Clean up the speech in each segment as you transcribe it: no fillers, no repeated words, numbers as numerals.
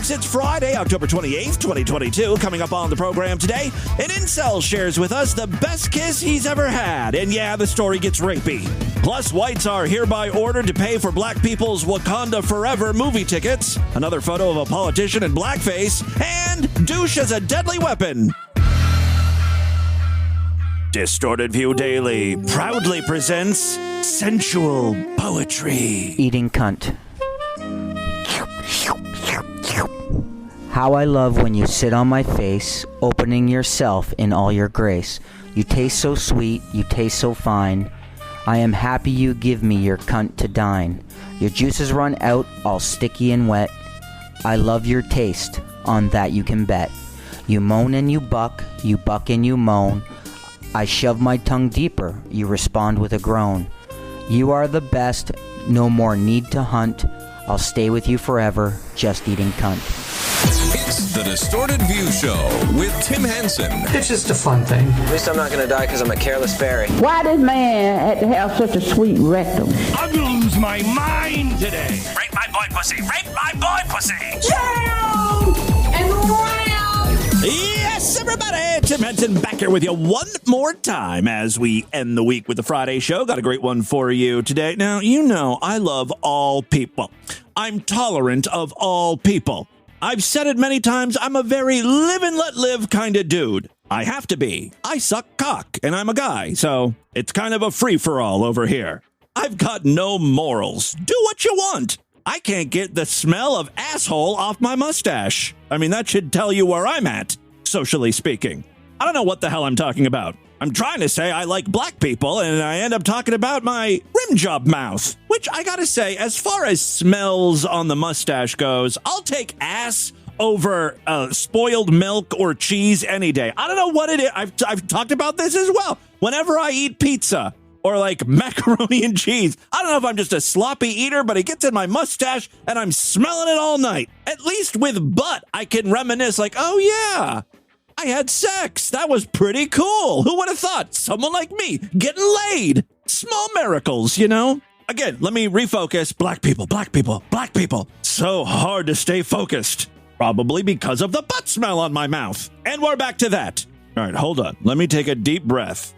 folks. It's Friday, October 28th, 2022. Coming up on the program today, an incel shares with us the best kiss he's ever had. And yeah, the story gets rapey. Plus, whites are hereby ordered to pay for black people's Wakanda Forever movie tickets. Another photo of a politician in blackface. And douche as a deadly weapon. Distorted View Daily proudly presents sensual poetry. Eating cunt. How I love when you sit on my face, opening yourself in all your grace. You taste so sweet, you taste so fine. I am happy you give me your cunt to dine. Your juices run out, all sticky and wet. I love your taste, on that you can bet. You moan and you buck and you moan. I shove my tongue deeper, you respond with a groan. You are the best, no more need to hunt. I'll stay with you forever, just eating cunt. It's the Distorted View Show with Tim Henson. It's just a fun thing. At least I'm not going to die because I'm a careless fairy. Why this man had to have such a sweet rectum? I'm going to lose my mind today. Rape my boy pussy! Rape my boy pussy! Down and round! Yes, everybody! Tim Henson back here with you one more time as we end the week with the Friday show. Got a great one for you today. Now, you know I love all people. I'm tolerant of all people. I've said it many times, I'm a very live and let live kind of dude. I have to be. I suck cock, and I'm a guy, so it's kind of a free-for-all over here. I've got no morals. Do what you want. I can't get the smell of asshole off my mustache. I mean, that should tell you where I'm at, socially speaking. I don't know what the hell I'm talking about. I'm trying to say I like black people, and I end up talking about my rim job mouth. Which, I gotta say, as far as smells on the mustache goes, I'll take ass over spoiled milk or cheese any day. I don't know what it is. I've talked about this as well. Whenever I eat pizza or like macaroni and cheese, I don't know if I'm just a sloppy eater, but it gets in my mustache and I'm smelling it all night. At least with butt, I can reminisce like, oh yeah, I had sex. That was pretty cool. Who would have thought? Someone like me getting laid. Small miracles, you know? Again, let me refocus. Black people, black people, black people. So hard to stay focused. Probably because of the butt smell on my mouth. And we're back to that. All right, hold on. Let me take a deep breath.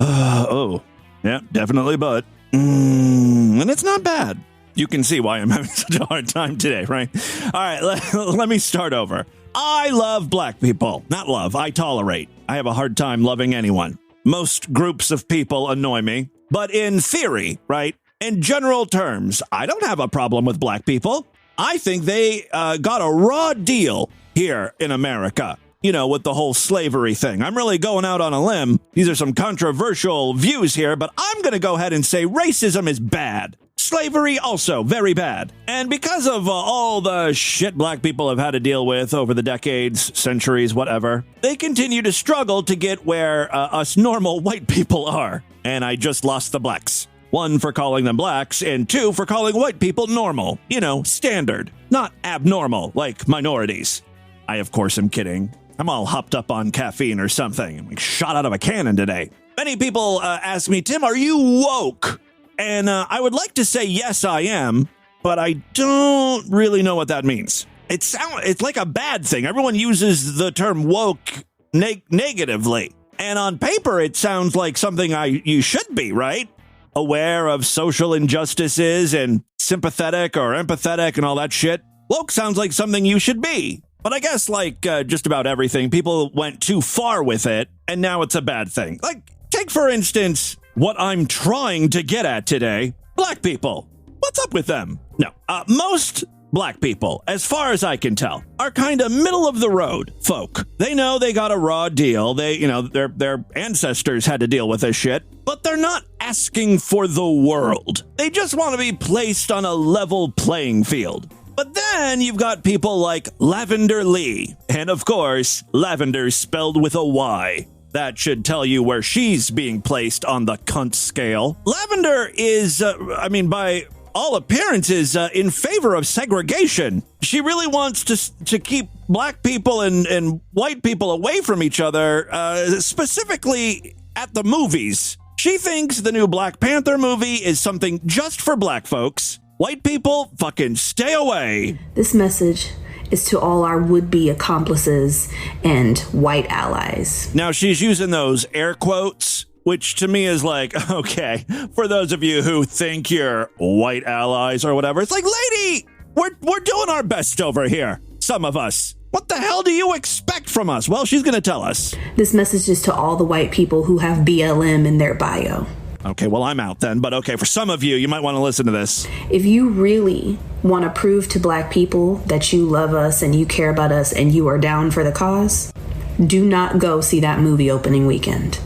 Oh, yeah, definitely butt. And it's not bad. You can see why I'm having such a hard time today, right? All right, let me start over. I love black people. Not love, I tolerate. I have a hard time loving anyone. Most groups of people annoy me. But in theory, right, in general terms, I don't have a problem with black people. I think they got a raw deal here in America, you know, with the whole slavery thing. I'm really going out on a limb. These are some controversial views here, but I'm going to go ahead and say racism is bad. Slavery also very bad. And because of all the shit black people have had to deal with over the decades, centuries, whatever, they continue to struggle to get where us normal white people are. And I just lost the blacks. 1, for calling them blacks, and 2, for calling white people normal. You know, standard, not abnormal, like minorities. I, of course, am kidding. I'm all hopped up on caffeine or something. I'm like shot out of a cannon today. Many people ask me, Tim, are you woke? And I would like to say, yes, I am, but I don't really know what that means. It's like a bad thing. Everyone uses the term woke negatively. And on paper, it sounds like something you should be, right? Aware of social injustices and sympathetic or empathetic and all that shit. Woke sounds like something you should be. But I guess like just about everything, people went too far with it, and now it's a bad thing. Like, take for instance, what I'm trying to get at today. Black people. What's up with them? No, most black people, as far as I can tell, are kind of middle of the road folk. They know they got a raw deal. They, you know, their ancestors had to deal with this shit, but they're not asking for the world. They just want to be placed on a level playing field. But then you've got people like Lavender Lee. And of course, Lavender spelled with a Y. That should tell you where she's being placed on the cunt scale. Lavender is, by all appearances, in favor of segregation. She really wants to keep black people and white people away from each other, specifically at the movies. She thinks the new Black Panther movie is something just for black folks. White people, fucking stay away. This message is to all our would-be accomplices and white allies. Now, she's using those air quotes, which to me is like, okay, for those of you who think you're white allies or whatever, it's like, lady, we're doing our best over here. Some of us. What the hell do you expect from us? Well, she's going to tell us. This message is to all the white people who have BLM in their bio. Okay, well, I'm out then. But okay, for some of you, you might want to listen to this. If you really want to prove to black people that you love us and you care about us and you are down for the cause, do not go see that movie opening weekend.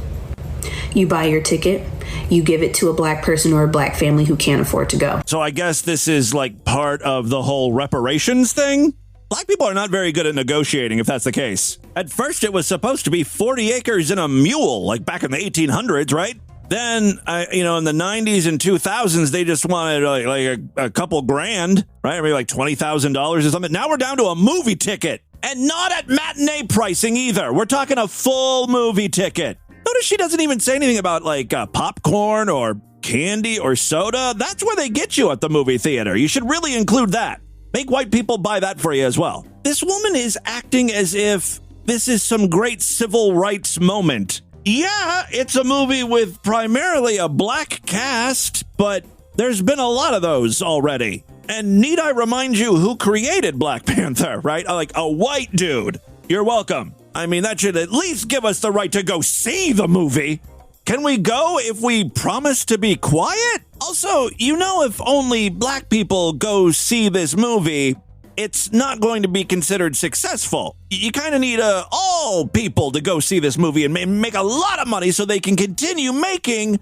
You buy your ticket, you give it to a black person or a black family who can't afford to go. So I guess this is like part of the whole reparations thing? Black people are not very good at negotiating, if that's the case. At first, it was supposed to be 40 acres and a mule, like back in the 1800s, right? Then, in the 90s and 2000s, they just wanted like a couple grand, right? Maybe like $20,000 or something. Now we're down to a movie ticket, and not at matinee pricing either. We're talking a full movie ticket. Notice she doesn't even say anything about like popcorn or candy or soda. That's where they get you at the movie theater. You should really include that. Make white people buy that for you as well. This woman is acting as if this is some great civil rights moment. Yeah, it's a movie with primarily a black cast, but there's been a lot of those already. And need I remind you who created Black Panther, right? Like a white dude. You're welcome. I mean, that should at least give us the right to go see the movie. Can we go if we promise to be quiet? Also, if only black people go see this movie, it's not going to be considered successful. You kind of need all people to go see this movie and make a lot of money so they can continue making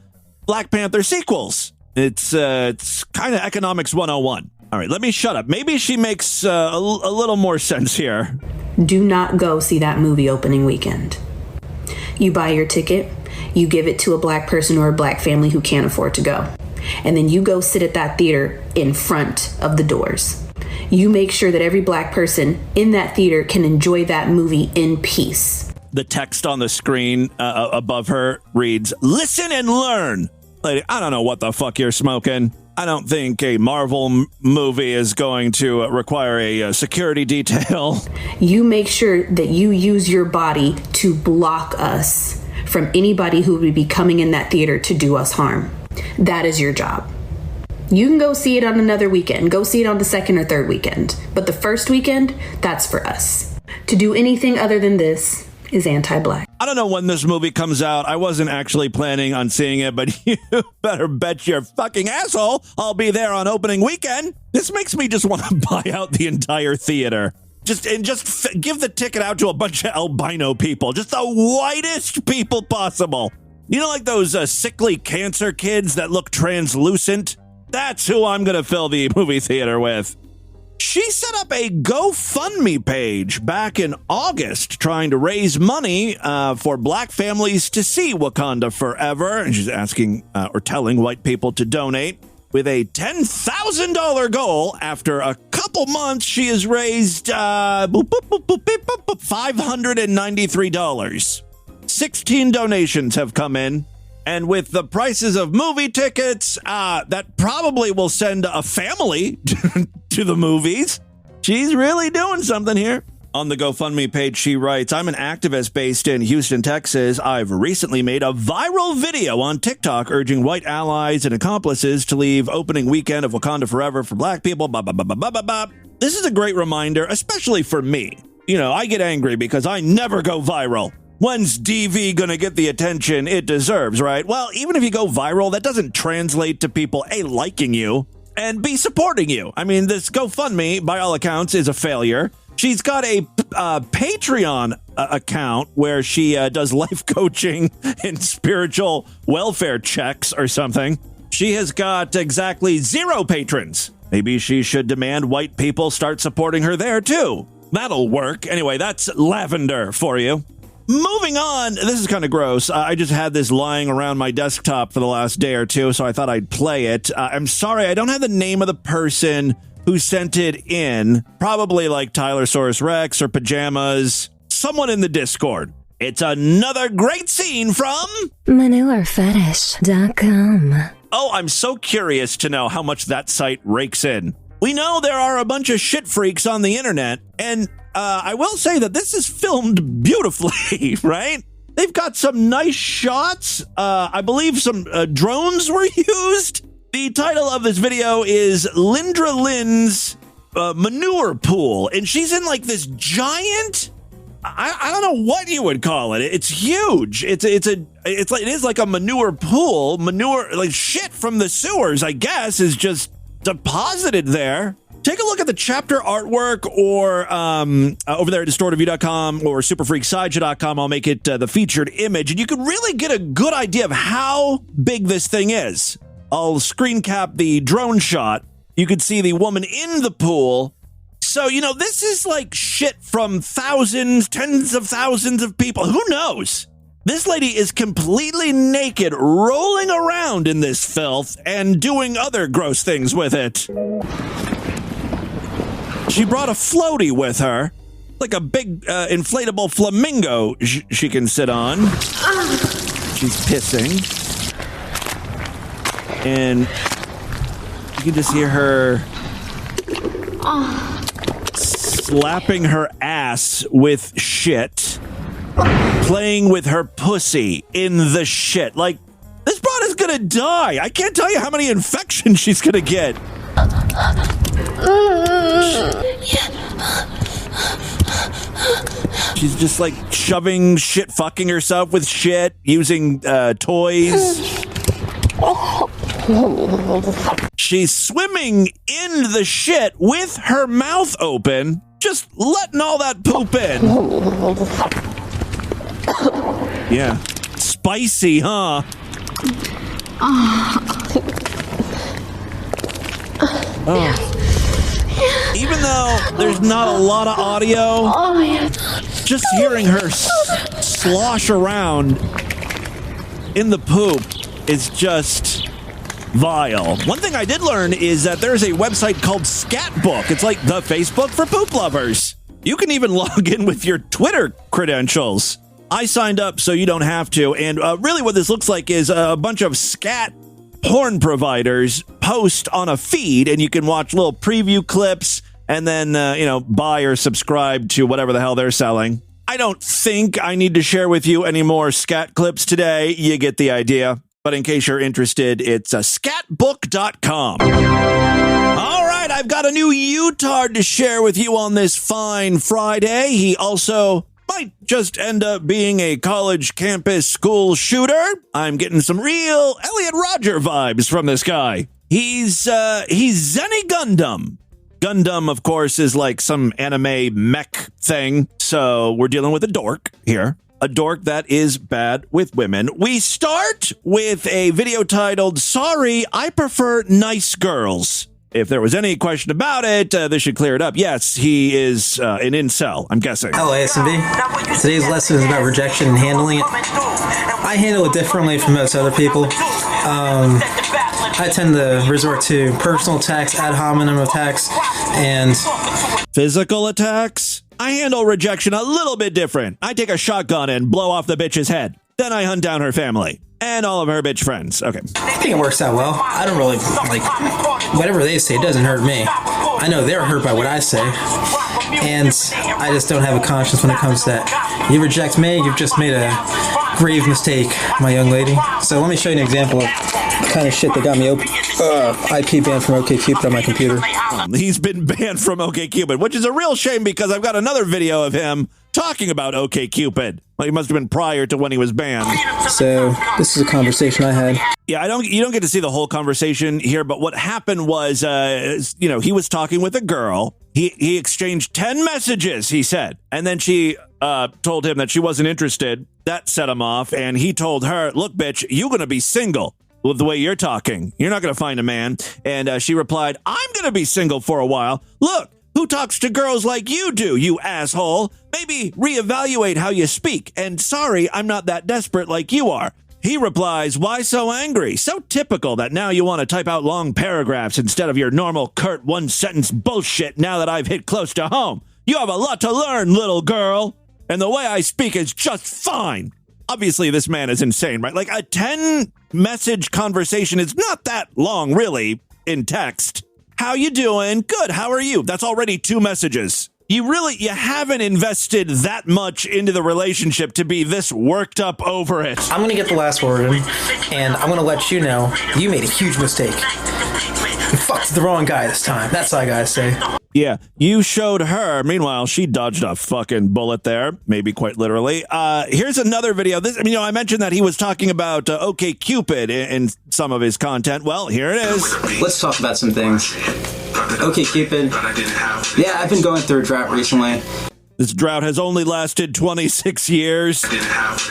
Black Panther sequels. It's kind of economics 101. All right, let me shut up. Maybe she makes a little more sense here. Do not go see that movie opening weekend. You buy your ticket, you give it to a black person or a black family who can't afford to go. And then you go sit at that theater in front of the doors. You make sure that every black person in that theater can enjoy that movie in peace. The text on the screen above her reads, "Listen and learn." Lady, I don't know what the fuck you're smoking. I don't think a Marvel movie is going to require a security detail. You make sure that you use your body to block us from anybody who would be coming in that theater to do us harm. That is your job. You can go see it on another weekend. Go see it on the second or third weekend. But the first weekend, that's for us. To do anything other than this is anti-black. I don't know when this movie comes out. I wasn't actually planning on seeing it, but you better bet your fucking asshole I'll be there on opening weekend. This makes me just want to buy out the entire theater. Just give the ticket out to a bunch of albino people. Just the whitest people possible. Like those sickly cancer kids that look translucent? That's who I'm going to fill the movie theater with. She set up a GoFundMe page back in August trying to raise money for black families to see Wakanda Forever. And she's asking or telling white people to donate with a $10,000 goal. After a couple months, she has raised $593. 16 donations have come in. And with the prices of movie tickets, that probably will send a family to the movies. She's really doing something here. On the GoFundMe page, she writes, "I'm an activist based in Houston, Texas. I've recently made a viral video on TikTok urging white allies and accomplices to leave opening weekend of Wakanda Forever for black people. Blah, blah, blah, blah, blah, blah. This is a great reminder, especially for me. I get angry because I never go viral. When's DV gonna get the attention it deserves, right? Well, even if you go viral, that doesn't translate to people, A, liking you, and B, supporting you. I mean, this GoFundMe, by all accounts, is a failure. She's got a Patreon account where she does life coaching and spiritual welfare checks or something. She has got exactly 0 patrons. Maybe she should demand white people start supporting her there, too. That'll work. Anyway, that's lavender for you. Moving on, this is kind of gross. I just had this lying around my desktop for the last day or two, so I thought I'd play it. I'm sorry, I don't have the name of the person who sent it in. Probably like Tylosaurus Rex or Pajamas. Someone in the Discord. It's another great scene from ManureFetish.com. Oh, I'm so curious to know how much that site rakes in. We know there are a bunch of shit freaks on the internet, and I will say that this is filmed beautifully, right? They've got some nice shots. I believe some drones were used. The title of this video is Lindra Lynn's Manure Pool, and she's in like this giant, I don't know what you would call it. It's huge. It is like a manure pool. Manure, like shit from the sewers, I guess, is just deposited there. Take a look at the chapter artwork or over there at distortedview.com or superfreaksideshow.com. I'll make it the featured image, and you can really get a good idea of how big this thing is. I'll screen cap the drone shot. You can see the woman in the pool. So, you know, this is like shit from thousands, tens of thousands of people. Who knows? This lady is completely naked, rolling around in this filth and doing other gross things with it. She brought a floaty with her, like a big inflatable flamingo she can sit on. She's pissing. And you can just hear her slapping her ass with shit, playing with her pussy in the shit. Like, this broad is gonna die. I can't tell you how many infections she's gonna get. She's just like shoving shit, fucking herself with shit, using toys. She's swimming in the shit with her mouth open, just letting all that poop in. Yeah. Spicy, huh? Oh. Even though there's not a lot of audio, just hearing her slosh around in the poop is just vile. One thing I did learn is that there's a website called Scatbook. It's like the Facebook for poop lovers. You can even log in with your Twitter credentials. I signed up so you don't have to. And really what this looks like is a bunch of scat porn providers post on a feed, and you can watch little preview clips and then, buy or subscribe to whatever the hell they're selling. I don't think I need to share with you any more scat clips today. You get the idea. But in case you're interested, it's scatbook.com. All right, I've got a new Utard to share with you on this fine Friday. He also might just end up being a college campus school shooter. I'm getting some real Elliot Rodger vibes from this guy. He's Zenny Gundam. Gundam, of course, is like some anime mech thing. So we're dealing with a dork here. A dork that is bad with women. We start with a video titled, Sorry, I Prefer Nice Girls. If there was any question about it, this should clear it up. Yes, he is an incel, I'm guessing. Hello, ASMV. Today's lesson is about rejection and handling it. I handle it differently from most other people. I tend to resort to personal attacks, ad hominem attacks, and physical attacks. I handle rejection a little bit different. I take a shotgun and blow off the bitch's head. Then I hunt down her family and all of her bitch friends. Okay. I think it works out well. I don't really, whatever they say doesn't hurt me. I know they're hurt by what I say. And I just don't have a conscience when it comes to that. You reject me, you've just made a grave mistake, my young lady. So let me show you an example of the kind of shit that got me IP banned from OkCupid on my computer. He's been banned from OkCupid, which is a real shame because I've got another video of him talking about OkCupid. Well, he must have been prior to when he was banned. So this is a conversation I had. Yeah, you don't get to see the whole conversation here, but what happened was, he was talking with a girl. He exchanged 10 messages, he said, and then she told him that she wasn't interested. That set him off, and he told her, look, bitch, you're going to be single with the way you're talking. You're not going to find a man. And she replied, I'm going to be single for a while. Look, who talks to girls like you do, you asshole? Maybe reevaluate how you speak. And sorry, I'm not that desperate like you are. He replies, why so angry? So typical that now you want to type out long paragraphs instead of your normal curt one-sentence bullshit now that I've hit close to home. You have a lot to learn, little girl. And the way I speak is just fine. Obviously, this man is insane, right? Like a 10-message conversation is not that long, really, in text. How you doing? Good. How are you? That's already 2 messages. You haven't invested that much into the relationship to be this worked up over it. I'm going to get the last word in, and I'm going to let you know you made a huge mistake. You fucked the wrong guy this time. That's all I gotta say. Yeah, you showed her. Meanwhile, she dodged a fucking bullet there, maybe quite literally. Here's another video. I mentioned that he was talking about OkCupid in some of his content. Well, here it is. Let's talk about some things. OkCupid. Yeah, I've been going through a drought recently. This drought has only lasted 26 years.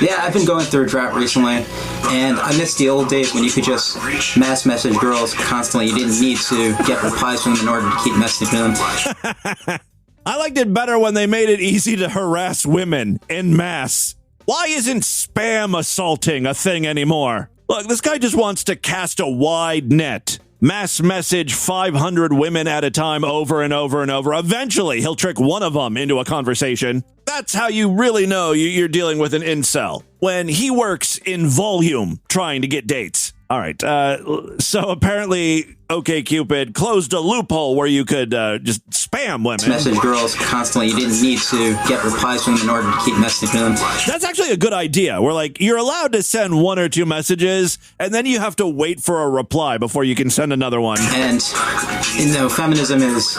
Yeah, I've been going through a drought recently, and I miss the old days when you could just mass message girls constantly. You didn't need to get replies from them in order to keep messaging them. I liked it better when they made it easy to harass women en masse. Why isn't spam assaulting a thing anymore? Look, this guy just wants to cast a wide net. Mass message 500 women at a time over and over and over. Eventually, he'll trick one of them into a conversation. That's how you really know you're dealing with an incel. When he works in volume trying to get dates. All right, so apparently OkCupid closed a loophole where you could just spam women. Message girls constantly. You didn't need to get replies from them in order to keep messaging them. That's actually a good idea. Where you're allowed to send 1 or 2 messages, and then you have to wait for a reply before you can send another one. And, feminism is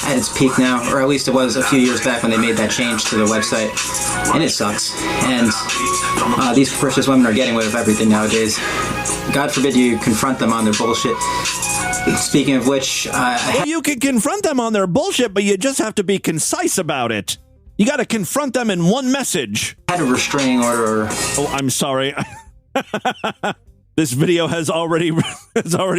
at its peak now, or at least it was a few years back when they made that change to the website, and it sucks. And these capricious women are getting away with everything nowadays. God forbid you confront them on their bullshit. Speaking of which, you can confront them on their bullshit, but you just have to be concise about it. You got to confront them in one message. I had a restraining order. Oh, I'm sorry. This video has already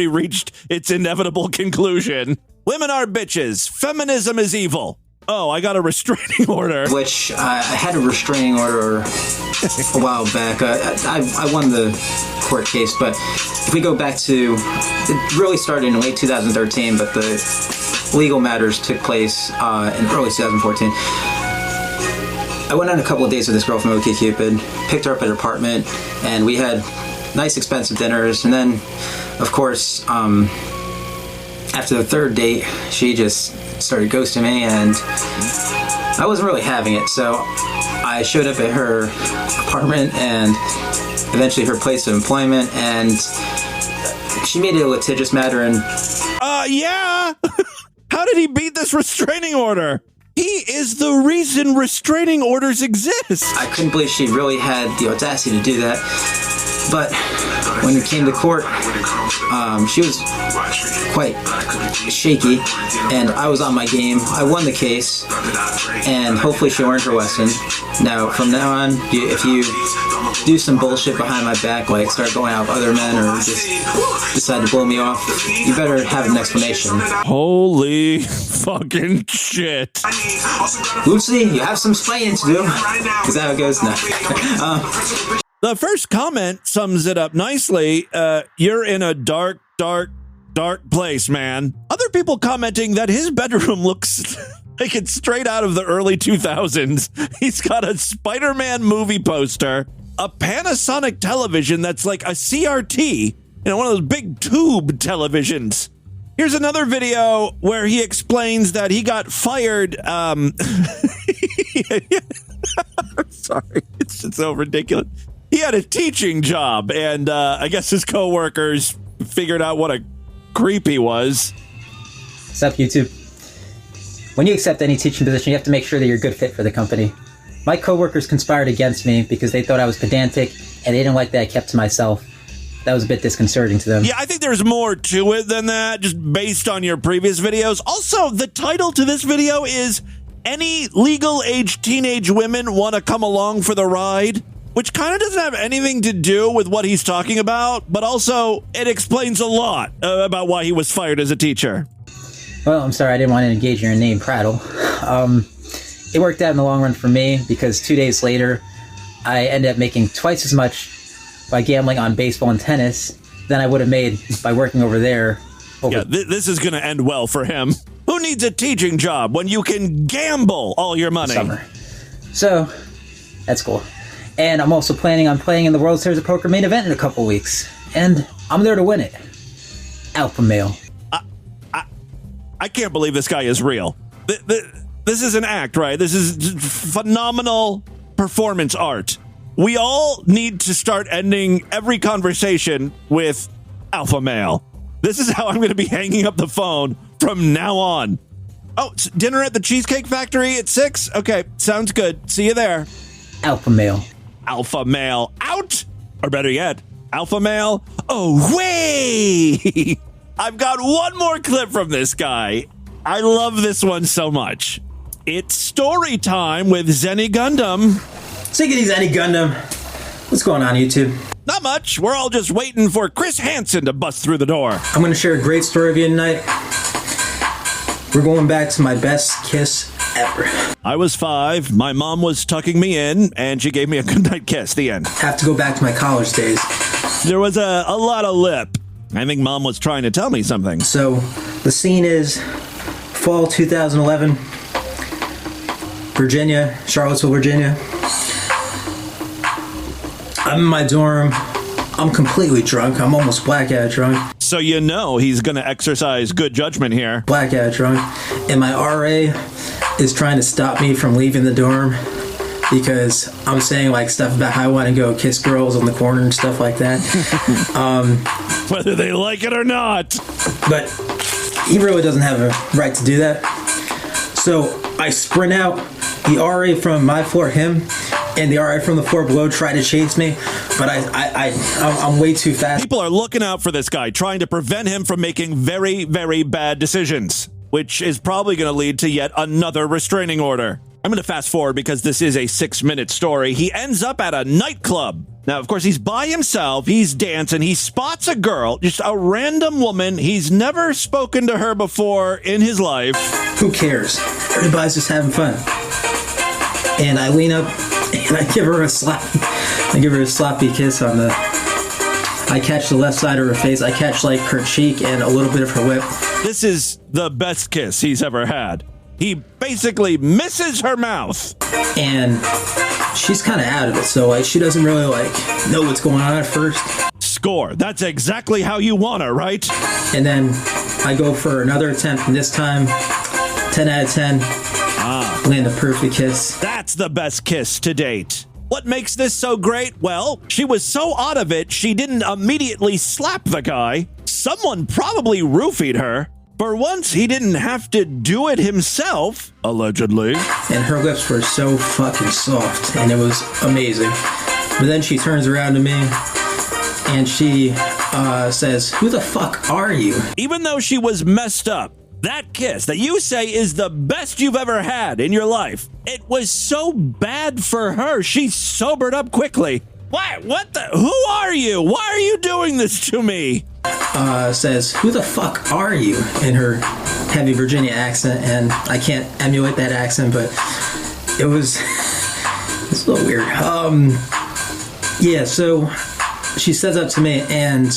reached its inevitable conclusion. Women are bitches. Feminism is evil. Oh, I got a restraining order. Which I had a restraining order a while back. I won the court case, but if we go back to, it really started in late 2013, but the legal matters took place in early 2014. I went on a couple of dates with this girl from OkCupid, picked her up at her apartment, and we had nice expensive dinners, and then, of course, after the 3rd date, she just started ghosting me, and I wasn't really having it, so I showed up at her apartment and eventually her place of employment, and she made it a litigious matter. And yeah. How did he beat this restraining order? He is the reason restraining orders exist. I couldn't believe she really had the audacity to do that. But when it came to court, she was quite shaky, and I was on my game. I won the case, and hopefully she learned her lesson. Now, from now on, if you do some bullshit behind my back, like start going out with other men or just decide to blow me off, you better have an explanation. Holy fucking shit. Lucy, you have some explaining to do. Is that how it goes? No. The first comment sums it up nicely. You're in a dark place, man. Other people commenting that his bedroom looks like it's straight out of the early 2000s. He's got a Spider-Man movie poster, a Panasonic television that's like a CRT, one of those big tube televisions. Here's another video where he explains that he got fired. I'm sorry, it's so ridiculous. He had a teaching job, and I guess his coworkers figured out what a creep he was. What's up, YouTube? When you accept any teaching position, you have to make sure that you're a good fit for the company. My coworkers conspired against me because they thought I was pedantic, and they didn't like that I kept to myself. That was a bit disconcerting to them. Yeah, I think there's more to it than that, just based on your previous videos. Also, the title to this video is, Any Legal Age Teenage Women Want to Come Along for the Ride? Which kind of doesn't have anything to do with what he's talking about, but also it explains a lot about why he was fired as a teacher. Well, I'm sorry, I didn't want to engage in your name prattle. It worked out in the long run for me because 2 days later, I ended up making twice as much by gambling on baseball and tennis than I would have made by working over there. This is going to end well for him. Who needs a teaching job when you can gamble all your money? Summer. So, that's cool. And I'm also planning on playing in the World Series of Poker main event in a couple weeks. And I'm there to win it. Alpha male. I can't believe this guy is real. This is an act, right? This is phenomenal performance art. We all need to start ending every conversation with alpha male. This is how I'm going to be hanging up the phone from now on. Oh, it's dinner at the Cheesecake Factory at 6? Okay, sounds good. See you there. Alpha male. Alpha male out! Or better yet, alpha male away! I've got one more clip from this guy. I love this one so much. It's story time with Zenny Gundam. Take it easy, Zenny Gundam. What's going on, YouTube? Not much. We're all just waiting for Chris Hansen to bust through the door. I'm going to share a great story with you tonight. We're going back to my best kiss ever. I was 5. My mom was tucking me in, and she gave me a goodnight kiss. The end. Have to go back to my college days. There was a lot of lip. I think mom was trying to tell me something. So, the scene is fall 2011, Virginia, Charlottesville, Virginia. I'm in my dorm. I'm completely drunk. I'm almost blackout drunk. So you know he's going to exercise good judgment here. Blackout drunk. And my RA is trying to stop me from leaving the dorm because I'm saying like stuff about how I want to go kiss girls on the corner and stuff like that. Whether they like it or not. But he really doesn't have a right to do that. So I sprint out. The RA from my floor, him, and the RA from the floor below try to chase me, but I'm way too fast. People are looking out for this guy, trying to prevent him from making very, very bad decisions, which is probably going to lead to yet another restraining order. I'm going to fast forward because this is a 6-minute story. He ends up at a nightclub. Now, of course, he's by himself. He's dancing. He spots a girl, just a random woman. He's never spoken to her before in his life. Who cares? Everybody's just having fun. And I lean up and I give her a sloppy kiss on the... I catch the left side of her face. I catch like her cheek and a little bit of her lip. This is the best kiss he's ever had. He basically misses her mouth. And she's kind of out of it, so like she doesn't really like know what's going on at first. Score. That's exactly how you want her, right? And then I go for another attempt, and this time 10 out of 10. Land a perfect kiss. That's the best kiss to date. What makes this so great? Well, she was so out of it, she didn't immediately slap the guy. Someone probably roofied her. For once, he didn't have to do it himself, allegedly. And her lips were so fucking soft, and it was amazing. But then she turns around to me, and she says, "Who the fuck are you?" Even though she was messed up, that kiss that you say is the best you've ever had in your life, it was so bad for her, she sobered up quickly. What the? Who are you? Why are you doing this to me? Says, "Who the fuck are you?" in her heavy Virginia accent, and I can't emulate that accent, but it was it's a little weird. Yeah, so she says that to me, and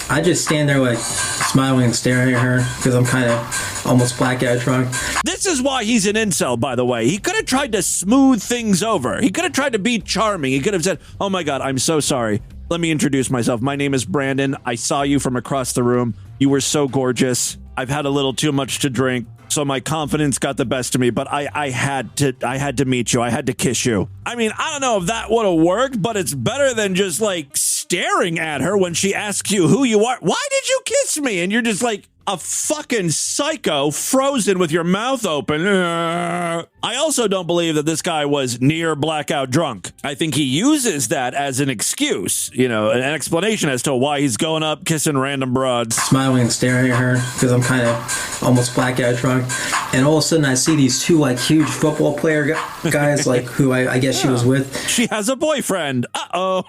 I just stand there like smiling and staring at her because I'm kind of almost blackout drunk. This is why he's an incel, by the way. He could have tried to smooth things over. He could have tried to be charming. He could have said, "Oh my God, I'm so sorry. Let me introduce myself. My name is Brandon. I saw you from across the room. You were so gorgeous. I've had a little too much to drink, so my confidence got the best of me, but I had to meet you. I had to kiss you." I mean, I don't know if that would have worked, but it's better than just like staring at her when she asks you who you are. Why did you kiss me? And you're just like a fucking psycho, frozen with your mouth open. I also don't believe that this guy was near blackout drunk. I think he uses that as an excuse, you know, an explanation as to why he's going up kissing random broads. Smiling and staring at her because I'm kind of almost blackout drunk. And all of a sudden I see these two like huge football player guys like who I guess she was with. She has a boyfriend. Uh-oh.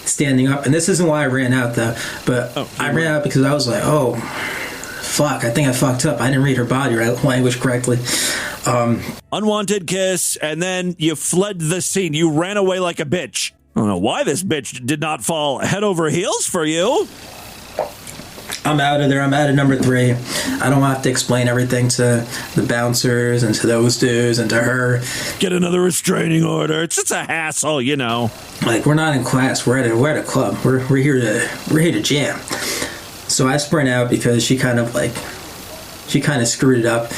Standing up. And this isn't why I ran out though, but I ran out because I was like, oh, fuck, I think I fucked up. I didn't read her body language correctly. Unwanted kiss, and then you fled the scene. You ran away like a bitch. I don't know why this bitch did not fall head over heels for you. I'm out of there. I'm out of number 3. I don't have to explain everything to the bouncers and to those dudes and to her. Get another restraining order. It's just a hassle, you know. Like, we're not in class. We're at a club. We're here to jam. So I sprint out because she kind of like she kind of screwed it up.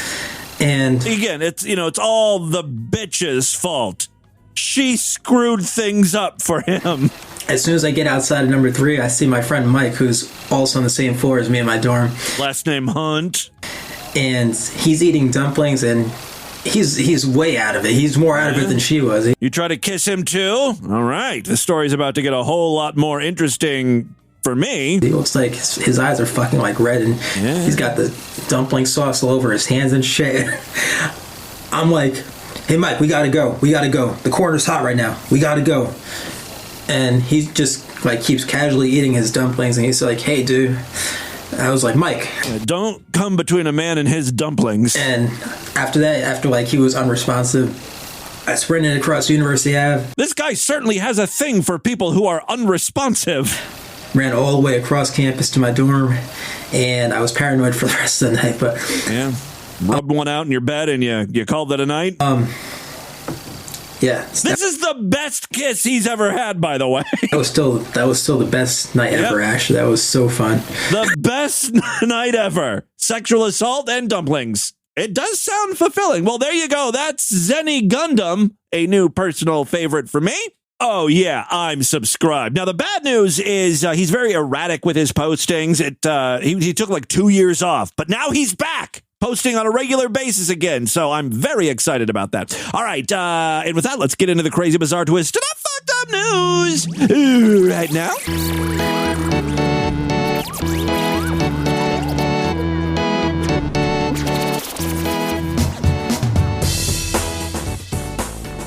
And again, it's all the bitch's fault. She screwed things up for him. As soon as I get outside of number 3, I see my friend Mike, who's also on the same floor as me in my dorm. Last name Hunt. And he's eating dumplings, and he's way out of it. He's more out of it than she was. You try to kiss him too? All right. The story's about to get a whole lot more interesting for me. He looks like his eyes are fucking like red, and he's got the dumpling sauce all over his hands and shit. I'm like, hey Mike, we gotta go. The corner's hot right now. We gotta go. And he just like keeps casually eating his dumplings, and he's like, hey dude. I was like, Mike, don't come between a man and his dumplings. And after that, after like he was unresponsive, I sprinted across University Ave. This guy certainly has a thing for people who are unresponsive. Ran all the way across campus to my dorm, and I was paranoid for the rest of the night. But rubbed one out in your bed, and you called it a night. Yeah. This is the best kiss he's ever had, by the way. That was still the best night ever, actually. That was so fun. The best night ever. Sexual assault and dumplings. It does sound fulfilling. Well, there you go. That's Zenny Gundam, a new personal favorite for me. Oh, yeah, I'm subscribed. Now, the bad news is he's very erratic with his postings. He took like 2 years off, but now he's back. Posting on a regular basis again, so I'm very excited about that. All right, and with that, let's get into the crazy, bizarre twist to the fucked up news right now.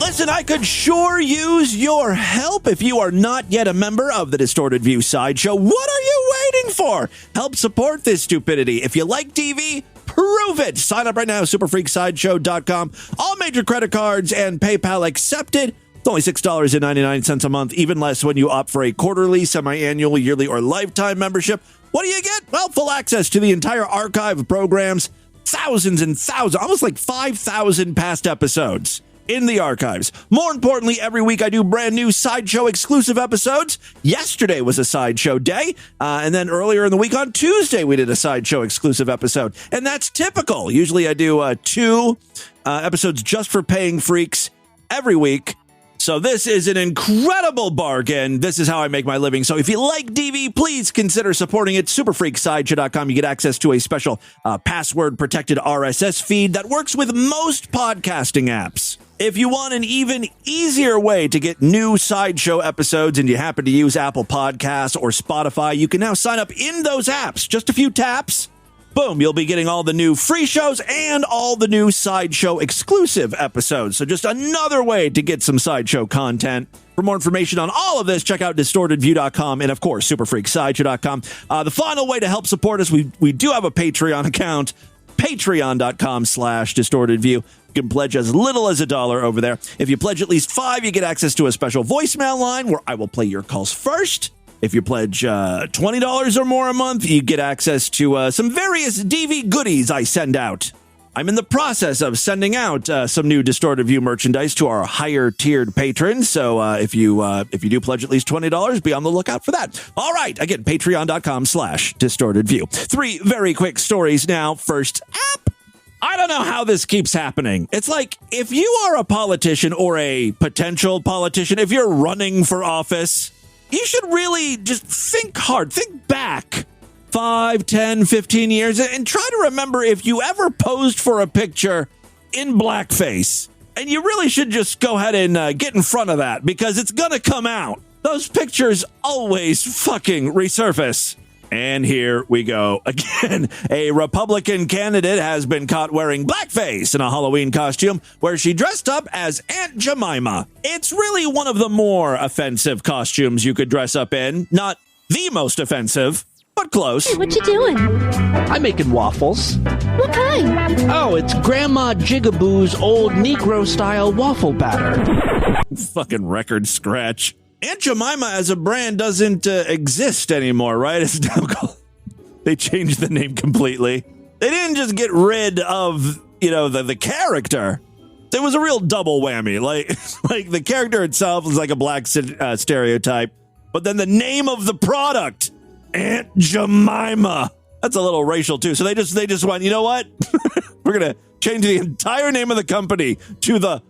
Listen, I could sure use your help. If you are not yet a member of the Distorted View Sideshow, what are you waiting for? Help support this stupidity. If you like TV, prove it. Sign up right now, superfreaksideshow.com. All major credit cards and PayPal accepted. It's only $6.99 a month, even less when you opt for a quarterly, semi-annual, yearly, or lifetime membership. What do you get? Well, full access to the entire archive of programs, thousands and thousands, almost like 5,000 past episodes in the archives. More importantly, every week I do brand new Sideshow exclusive episodes. Yesterday was a Sideshow day, and then earlier in the week on Tuesday we did a Sideshow exclusive episode, and that's typical. Usually I do 2 episodes just for paying freaks every week. So this is an incredible bargain. This is how I make my living. So if you like DV, please consider supporting it. Superfreaksideshow.com. You get access to a special password-protected RSS feed that works with most podcasting apps. If you want an even easier way to get new Sideshow episodes and you happen to use Apple Podcasts or Spotify, you can now sign up in those apps. Just a few taps. Boom, you'll be getting all the new free shows and all the new Sideshow exclusive episodes. So just another way to get some Sideshow content. For more information on all of this, check out distortedview.com and, of course, superfreaksideshow.com. The final way to help support us, we do have a Patreon account, patreon.com/distortedview. You can pledge as little as $1 over there. If you pledge at least $5, you get access to a special voicemail line where I will play your calls first. If you pledge $20 or more a month, you get access to some various DV goodies I send out. I'm in the process of sending out some new Distorted View merchandise to our higher-tiered patrons, so if you do pledge at least $20, be on the lookout for that. All right, again, patreon.com/distortedview. 3 very quick stories now. First, app. I don't know how this keeps happening. It's like, if you are a politician or a potential politician, if you're running for office, you should really just think hard, think back 5, 10, 15 years and try to remember if you ever posed for a picture in blackface. And you really should just go ahead and get in front of that because it's going to come out. Those pictures always fucking resurface. And here we go again. A Republican candidate has been caught wearing blackface in a Halloween costume where she dressed up as Aunt Jemima. It's really one of the more offensive costumes you could dress up in. Not the most offensive, but close. Hey, what you doing? I'm making waffles. What kind? Oh, it's Grandma Jigaboo's old Negro-style waffle batter. Fucking record scratch. Aunt Jemima as a brand doesn't exist anymore, right? It's now called, they changed the name completely. They didn't just get rid of, the character. There was a real double whammy. Like the character itself is like a black stereotype, but then the name of the product, Aunt Jemima. That's a little racial too. So they just went, you know what? We're going to change the entire name of the company to the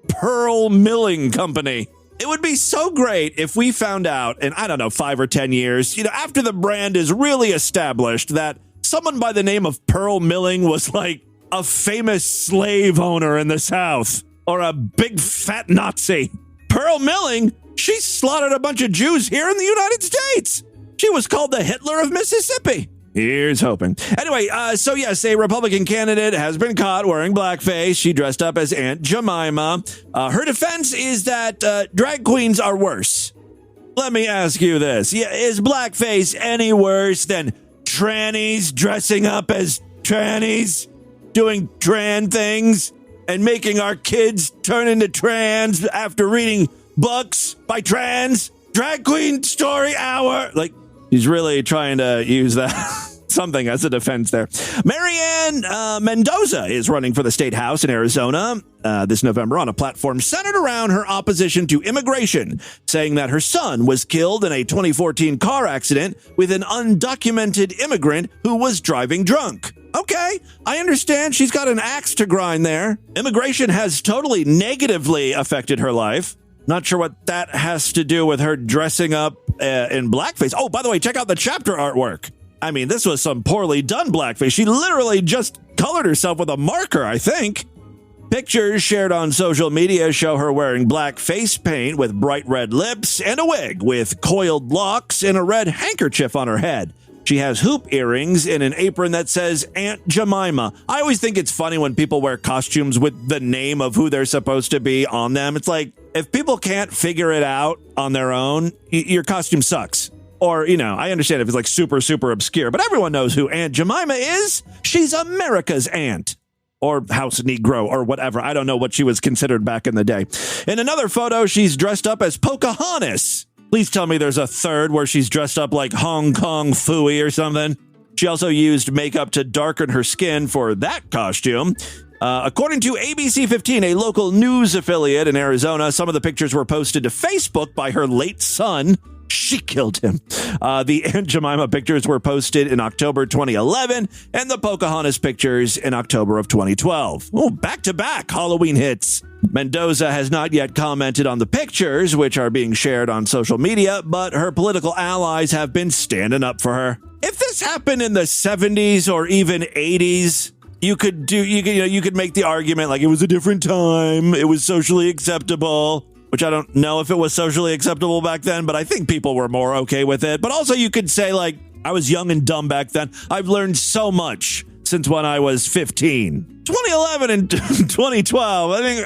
Pearl Milling Company. It would be so great if we found out in, I don't know, 5 or 10 years, after the brand is really established, that someone by the name of Pearl Milling was like a famous slave owner in the South or a big fat Nazi. Pearl Milling, she slaughtered a bunch of Jews here in the United States. She was called the Hitler of Mississippi. Here's hoping. Anyway, so yes, a Republican candidate has been caught wearing blackface. She dressed up as Aunt Jemima. Her defense is that drag queens are worse. Let me ask you this. Is blackface any worse than trannies dressing up as trannies, doing tran things, and making our kids turn into trans after reading books by trans? Drag Queen Story Hour. Like, he's really trying to use that something as a defense there. Marianne Mendoza is running for the state house in Arizona this November on a platform centered around her opposition to immigration, saying that her son was killed in a 2014 car accident with an undocumented immigrant who was driving drunk. Okay, I understand she's got an axe to grind there. Immigration has totally negatively affected her life. Not sure what that has to do with her dressing up in blackface. Oh, by the way, check out the chapter artwork. I mean, this was some poorly done blackface. She literally just colored herself with a marker, I think. Pictures shared on social media show her wearing black face paint with bright red lips and a wig with coiled locks and a red handkerchief on her head. She has hoop earrings and an apron that says Aunt Jemima. I always think it's funny when people wear costumes with the name of who they're supposed to be on them. It's like, if people can't figure it out on their own, your costume sucks. Or, I understand if it's like super, super obscure, but everyone knows who Aunt Jemima is. She's America's aunt. Or House Negro, or whatever. I don't know what she was considered back in the day. In another photo, she's dressed up as Pocahontas. Please tell me there's a third where she's dressed up like Hong Kong Phooey or something. She also used makeup to darken her skin for that costume. According to ABC 15, a local news affiliate in Arizona, some of the pictures were posted to Facebook by her late son. She killed him. The Aunt Jemima pictures were posted in October 2011, and the Pocahontas pictures in October of 2012. Oh, back-to-back Halloween hits. Mendoza has not yet commented on the pictures, which are being shared on social media, but her political allies have been standing up for her. If this happened in the 70s or even 80s, you could make the argument like it was a different time, it was socially acceptable. Which I don't know if it was socially acceptable back then, but I think people were more okay with it. But also you could say, like, I was young and dumb back then. I've learned so much since when I was 15. 2011 and 2012, I think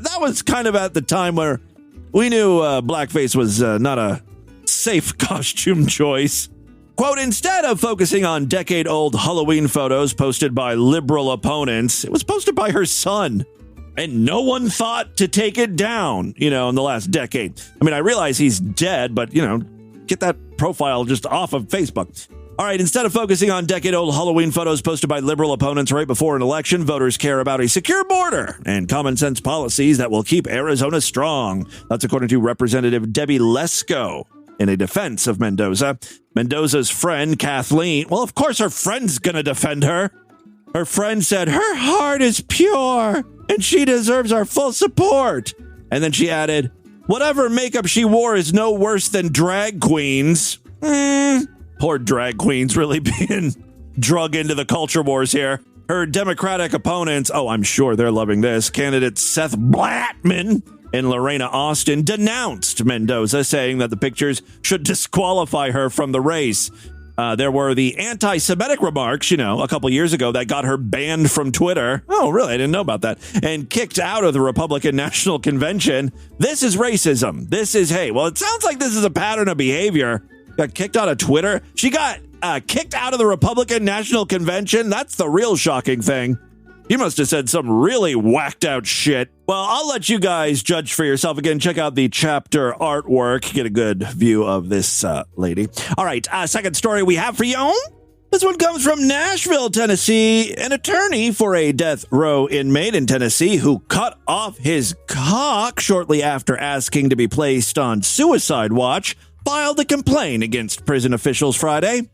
that was kind of at the time where we knew blackface was not a safe costume choice. Quote, instead of focusing on decade-old Halloween photos posted by liberal opponents, it was posted by her son. And no one thought to take it down, in the last decade. I mean, I realize he's dead, but, get that profile just off of Facebook. All right, instead of focusing on decade-old Halloween photos posted by liberal opponents right before an election, voters care about a secure border and common-sense policies that will keep Arizona strong. That's according to Representative Debbie Lesko in a defense of Mendoza. Mendoza's friend, Kathleen, well, of course her friend's going to defend her. Her friend said, her heart is pure and she deserves our full support. And then she added, whatever makeup she wore is no worse than drag queens. Poor drag queens really being drug into the culture wars here. Her Democratic opponents, oh, I'm sure they're loving this, candidate Seth Blattman and Lorena Austin denounced Mendoza, saying that the pictures should disqualify her from the race. There were the anti-Semitic remarks, a couple years ago that got her banned from Twitter. Oh, really? I didn't know about that. And kicked out of the Republican National Convention. This is racism. This is, hey, well, it sounds like this is a pattern of behavior. Got kicked out of Twitter. She got kicked out of the Republican National Convention. That's the real shocking thing. You must have said some really whacked out shit. Well, I'll let you guys judge for yourself. Again, check out the chapter artwork. Get a good view of this lady. All right, second story we have for you. This one comes from Nashville, Tennessee. An attorney for a death row inmate in Tennessee who cut off his cock shortly after asking to be placed on suicide watch filed a complaint against prison officials Friday.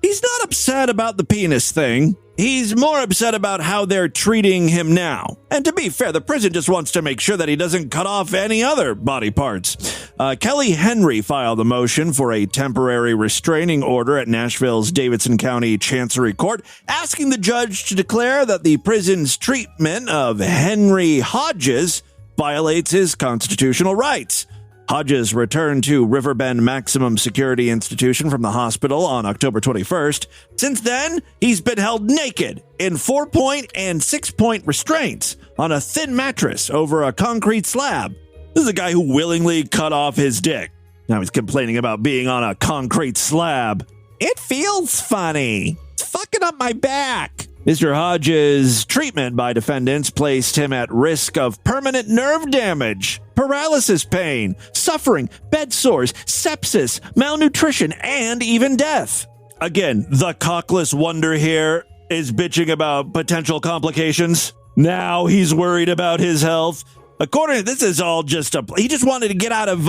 He's not upset about the penis thing. He's more upset about how they're treating him now. And to be fair, the prison just wants to make sure that he doesn't cut off any other body parts. Kelly Henry filed a motion for a temporary restraining order at Nashville's Davidson County Chancery Court, asking the judge to declare that the prison's treatment of Henry Hodges violates his constitutional rights. Hodges returned to Riverbend Maximum Security Institution from the hospital on October 21st. Since then, he's been held naked in 4-point and 6-point restraints on a thin mattress over a concrete slab. This is a guy who willingly cut off his dick. Now he's complaining about being on a concrete slab. It feels funny. It's fucking up my back. Mr. Hodges' treatment by defendants placed him at risk of permanent nerve damage, paralysis pain, suffering, bed sores, sepsis, malnutrition, and even death. Again, the cockless wonder here is bitching about potential complications. Now he's worried about his health. According to this, is all just he just wanted to get out of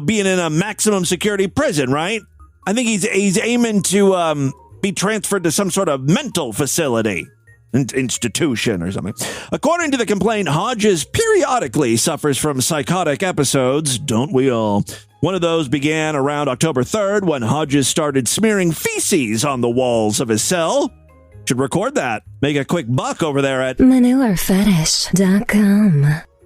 being in a maximum security prison, right? I think he's aiming to be transferred to some sort of mental facility, institution or something. According to the complaint, Hodges periodically suffers from psychotic episodes. Don't we all? One of those began around October 3rd when Hodges started smearing feces on the walls of his cell. Should record that. Make a quick buck over there at ManureFetish.com.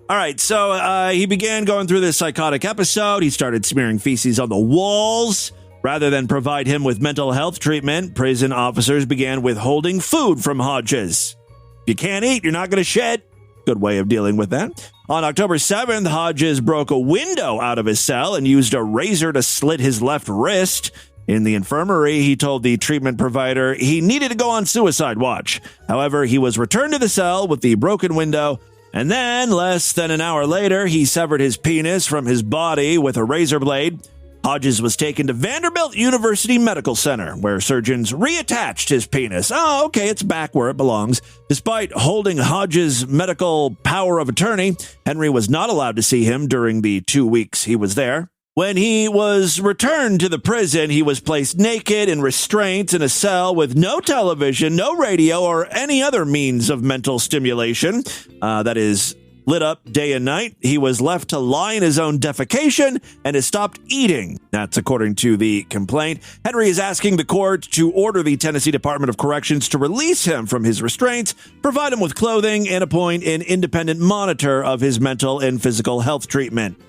All right, so he began going through this psychotic episode. He started smearing feces on the walls. Rather than provide him with mental health treatment, prison officers began withholding food from Hodges. If you can't eat, you're not going to shit. Good way of dealing with that. On October 7th, Hodges broke a window out of his cell and used a razor to slit his left wrist. In the infirmary, he told the treatment provider he needed to go on suicide watch. However, he was returned to the cell with the broken window, and then, less than an hour later, he severed his penis from his body with a razor blade. Hodges was taken to Vanderbilt University Medical Center, where surgeons reattached his penis. Oh, okay, it's back where it belongs. Despite holding Hodges' medical power of attorney, Henry was not allowed to see him during the 2 weeks he was there. When he was returned to the prison, he was placed naked in restraints in a cell with no television, no radio, or any other means of mental stimulation. That is lit up day and night. He was left to lie in his own defecation and has stopped eating. That's according to the complaint. Henry is asking the court to order the Tennessee Department of Corrections to release him from his restraints, provide him with clothing, and appoint an independent monitor of his mental and physical health treatment.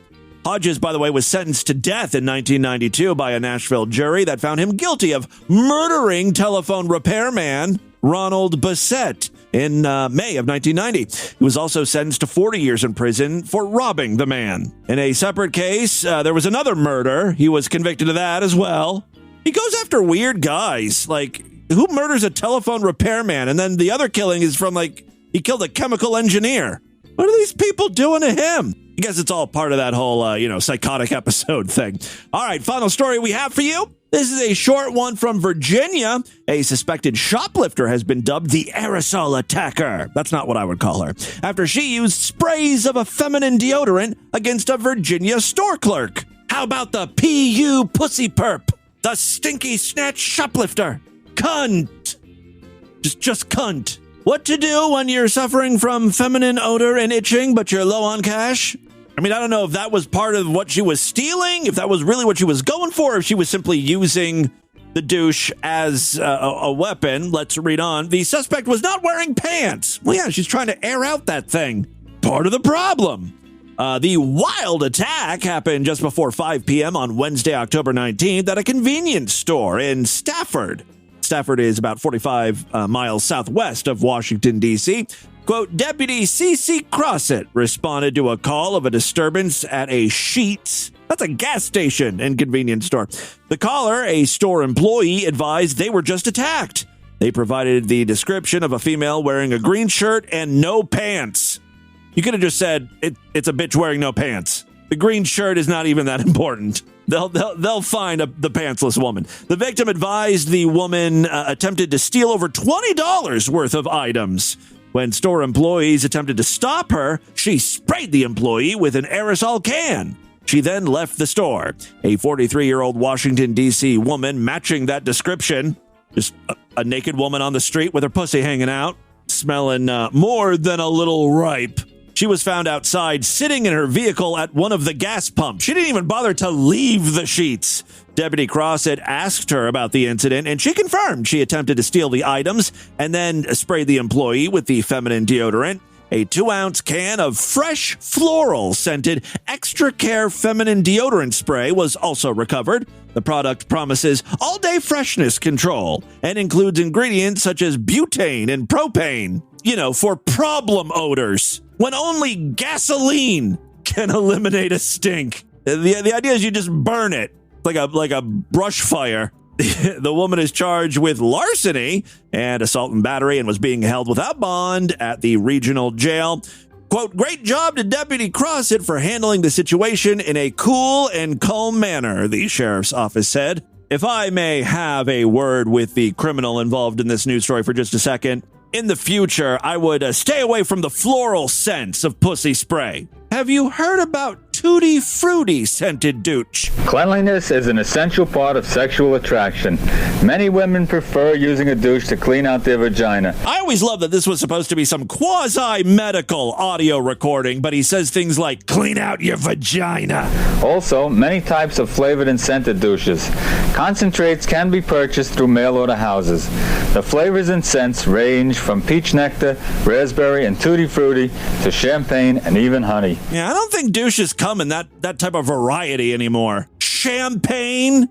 Hodges, by the way, was sentenced to death in 1992 by a Nashville jury that found him guilty of murdering telephone repairman Ronald Bassett in May of 1990. He was also sentenced to 40 years in prison for robbing the man. In a separate case, there was another murder. He was convicted of that as well. He goes after weird guys. Like, who murders a telephone repairman? And then the other killing is from, he killed a chemical engineer. What are these people doing to him? I guess it's all part of that whole, psychotic episode thing. All right, final story we have for you. This is a short one from Virginia. A suspected shoplifter has been dubbed the aerosol attacker. That's not what I would call her. After she used sprays of a feminine deodorant against a Virginia store clerk. How about the PU pussy perp? The stinky snatch shoplifter. Cunt. Just cunt. What to do when you're suffering from feminine odor and itching, but you're low on cash? I mean, I don't know if that was part of what she was stealing, if that was really what she was going for, if she was simply using the douche as a weapon. Let's read on. The suspect was not wearing pants. Well, yeah, she's trying to air out that thing. Part of the problem. The wild attack happened just before 5 p.m. on Wednesday, October 19th at a convenience store in Stafford. Stafford is about 45 miles southwest of Washington, D.C. Quote, Deputy C.C. Crossett responded to a call of a disturbance at a Sheetz. That's a gas station and convenience store. The caller, a store employee, advised they were just attacked. They provided the description of a female wearing a green shirt and no pants. You could have just said, it's a bitch wearing no pants. The green shirt is not even that important. They'll find the pantsless woman. The victim advised the woman attempted to steal over $20 worth of items. When store employees attempted to stop her, she sprayed the employee with an aerosol can. She then left the store. A 43-year-old Washington, D.C. woman matching that description Just a naked woman on the street with her pussy hanging out, smelling more than a little ripe. She was found outside sitting in her vehicle at one of the gas pumps. She didn't even bother to leave the sheets. Deputy Cross had asked her about the incident, and she confirmed she attempted to steal the items and then sprayed the employee with the feminine deodorant. A 2-ounce can of fresh floral scented Extra Care feminine deodorant spray was also recovered. The product promises all-day freshness control and includes ingredients such as butane and propane, for problem odors, when only gasoline can eliminate a stink. The idea is you just burn it like a brush fire. The woman is charged with larceny and assault and battery and was being held without bond at the regional jail. Quote, great job to Deputy Crossit for handling the situation in a cool and calm manner, the sheriff's office said. If I may have a word with the criminal involved in this news story for just a second, in the future, I would stay away from the floral scents of pussy spray. Have you heard about Tutti Frutti scented douche? Cleanliness is an essential part of sexual attraction. Many women prefer using a douche to clean out their vagina. I always love that this was supposed to be some quasi-medical audio recording, but he says things like, clean out your vagina. Also, many types of flavored and scented douches. Concentrates can be purchased through mail-order houses. The flavors and scents range from peach nectar, raspberry, and tutti frutti to champagne and even honey. Yeah, I don't think douches come in that type of variety anymore. Champagne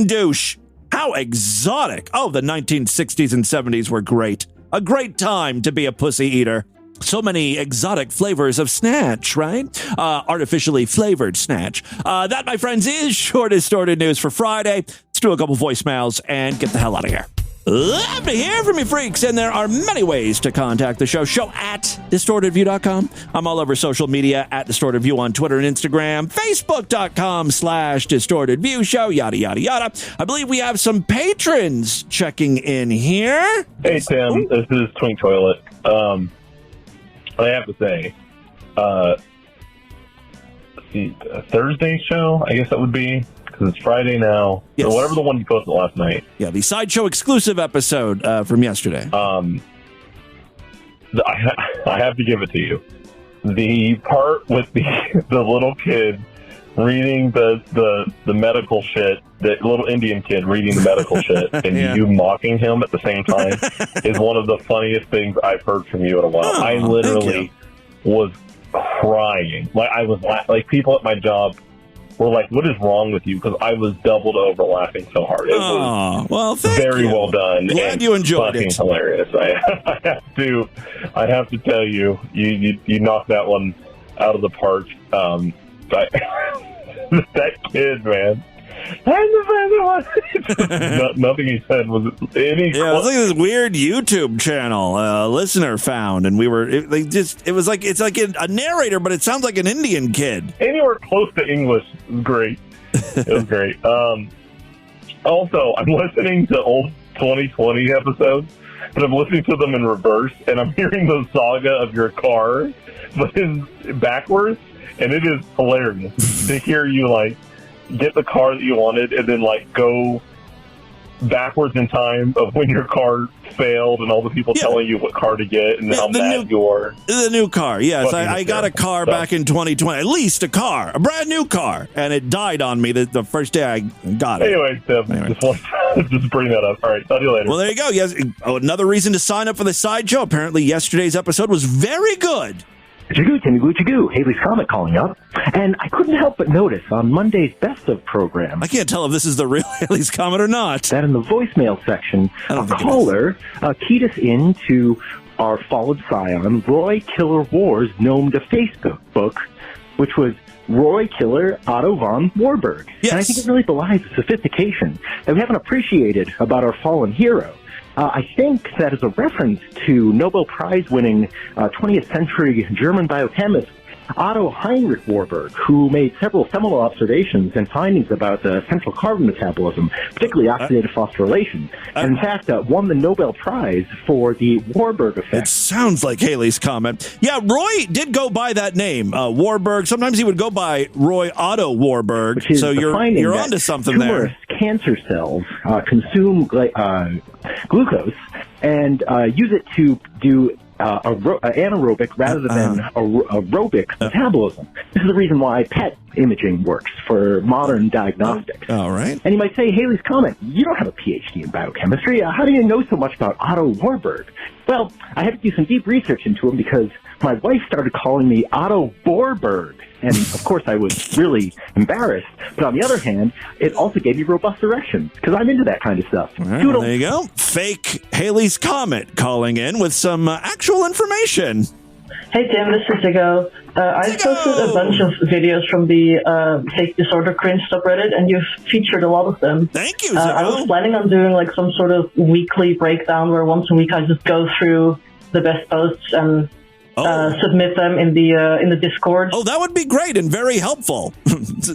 douche. How exotic. Oh, the 1960s and 70s were great. A great time to be a pussy eater. So many exotic flavors of snatch, right? Artificially flavored snatch. That, my friends, is Short Distorted News for Friday. Let's do a couple voicemails and get the hell out of here. Love to hear from you, freaks, and there are many ways to contact the show. Show at distortedview.com. I'm all over social media at distortedview on Twitter and Instagram, facebook.com/distortedview show, yada, yada, yada. I believe we have some patrons checking in here. Hey, Tim, this is Twink Toilet. I have to say, Thursday show, I guess that would be, because it's Friday now. Yes. Or whatever the one you posted last night. Yeah, the Sideshow exclusive episode from yesterday. I have to give it to you. The part with the little kid reading the medical shit, the little Indian kid reading the medical shit, and you mocking him at the same time is one of the funniest things I've heard from you in a while. I literally was crying. Like people at my job were like, what is wrong with you? Because I was doubled over laughing so hard. It was very well done. Glad you enjoyed it. Hilarious. I have to tell you, you knocked that one out of the park. That kid, man. Nothing he said was any. Yeah, it was like this weird YouTube channel a listener found, and it's like a narrator, but it sounds like an Indian kid. Anywhere close to English is great. It was great. Also, I'm listening to old 2020 episodes, but I'm listening to them in reverse, and I'm hearing the saga of your car, but in backwards, and it is hilarious to hear you get the car that you wanted and then go backwards in time of when your car failed and all the people telling you what car to get and how mad you are. The new car, yes. I got a car back in 2020, at least a brand new car, and it died on me the first day I got it. Anyway, Tim, just bring that up. All right, talk to you later. Well, there you go. Yes, another reason to sign up for the Sideshow. Apparently, yesterday's episode was very good. Chagoo, Haley's Comic calling up, and I couldn't help but notice on Monday's Best of program. I can't tell if this is the real Haley's Comic or not. That in the voicemail section, a caller keyed us into our fallen scion, Roy Killer Wars, gnome to Facebook, which was Roy Killer Otto von Warburg. Yes. And I think it really belies the sophistication that we haven't appreciated about our fallen hero. I think that is a reference to Nobel Prize-winning 20th century German biochemist Otto Heinrich Warburg, who made several seminal observations and findings about central carbon metabolism, particularly oxidative phosphorylation, and in fact won the Nobel Prize for the Warburg effect. It sounds like Haley's comment. Yeah, Roy did go by that name, Warburg. Sometimes he would go by Roy Otto Warburg. So you're onto something there. Cancer cells consume glucose and use it to do anaerobic rather than aerobic metabolism. This is the reason why PET imaging works for modern diagnostics. All right. And you might say, Haley's comment, you don't have a PhD in biochemistry. How do you know so much about Otto Warburg? Well, I had to do some deep research into him because my wife started calling me Otto Borberg. And, of course, I was really embarrassed. But on the other hand, it also gave me robust erections because I'm into that kind of stuff. All right, there you go. Fake Haley's Comet calling in with some actual information. Hey, Tim, this is Zigo. I posted a bunch of videos from the Fake Disorder Cringe subreddit, and you've featured a lot of them. Thank you, Zigo. I was planning on doing like some sort of weekly breakdown where once a week I just go through the best posts and submit them in the Discord. Oh, that would be great and very helpful.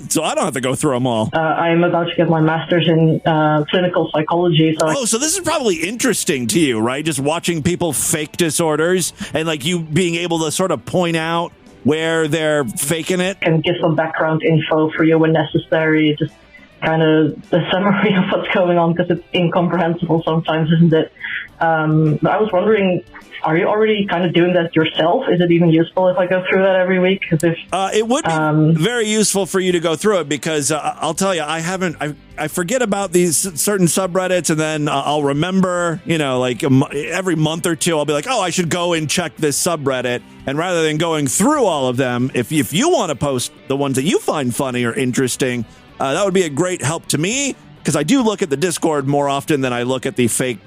So I don't have to go through them all. I'm about to get my master's in clinical psychology. So this is probably interesting to you, right? Just watching people fake disorders and like you being able to sort of point out where they're faking it. And give some background info for you when necessary. Just kind of a summary of what's going on because it's incomprehensible sometimes, isn't it? But I was wondering, are you already kind of doing that yourself? Is it even useful if I go through that every week? Because it would be very useful for you to go through it because I'll tell you, I forget about these certain subreddits and then I'll remember, like every month or two, I'll be like, oh, I should go and check this subreddit. And rather than going through all of them, if you want to post the ones that you find funny or interesting, that would be a great help to me because I do look at the Discord more often than I look at the Fake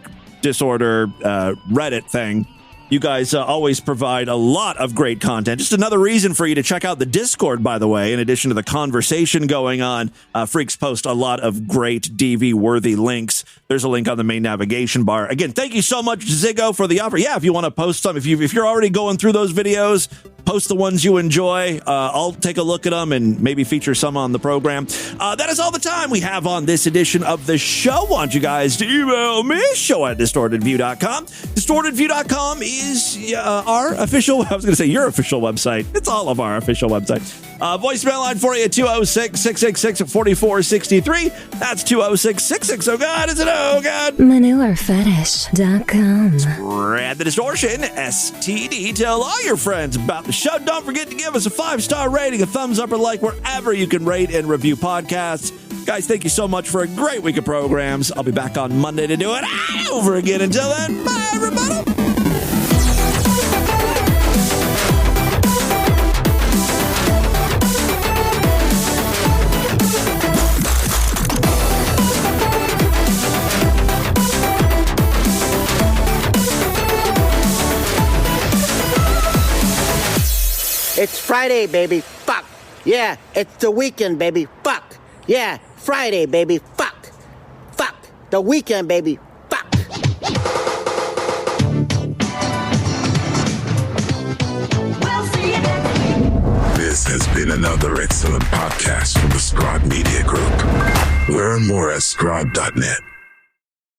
Disorder Reddit thing. You guys always provide a lot of great content. Just another reason for you to check out the Discord, by the way, in addition to the conversation going on. Freaks post a lot of great DV-worthy links. There's a link on the main navigation bar. Again, thank you so much, Zigo, for the offer. Yeah, if you want to post some, if you're already going through those videos, post the ones you enjoy. I'll take a look at them and maybe feature some on the program. That is all the time we have on this edition of the show. Want you guys to email me, show@distortedview.com. Distortedview.com is our official, I was going to say your official website. It's all of our official website. Voicemail line for you, 206-666-4463. That's 206-660. Oh, God, is it? Oh, God. ManureFetish.com. Spread the distortion, STD. Tell all your friends about the show. Don't forget to give us a 5-star rating, a thumbs up or like wherever you can rate and review podcasts. Guys, thank you so much for a great week of programs. I'll be back on Monday to do it over again. Until then, bye, everybody. It's Friday, baby. Fuck. Yeah, it's the weekend, baby. Fuck. Yeah, Friday, baby. Fuck. Fuck. The weekend, baby. Fuck. This has been another excellent podcast from the Scribe Media Group. Learn more at scribe.net.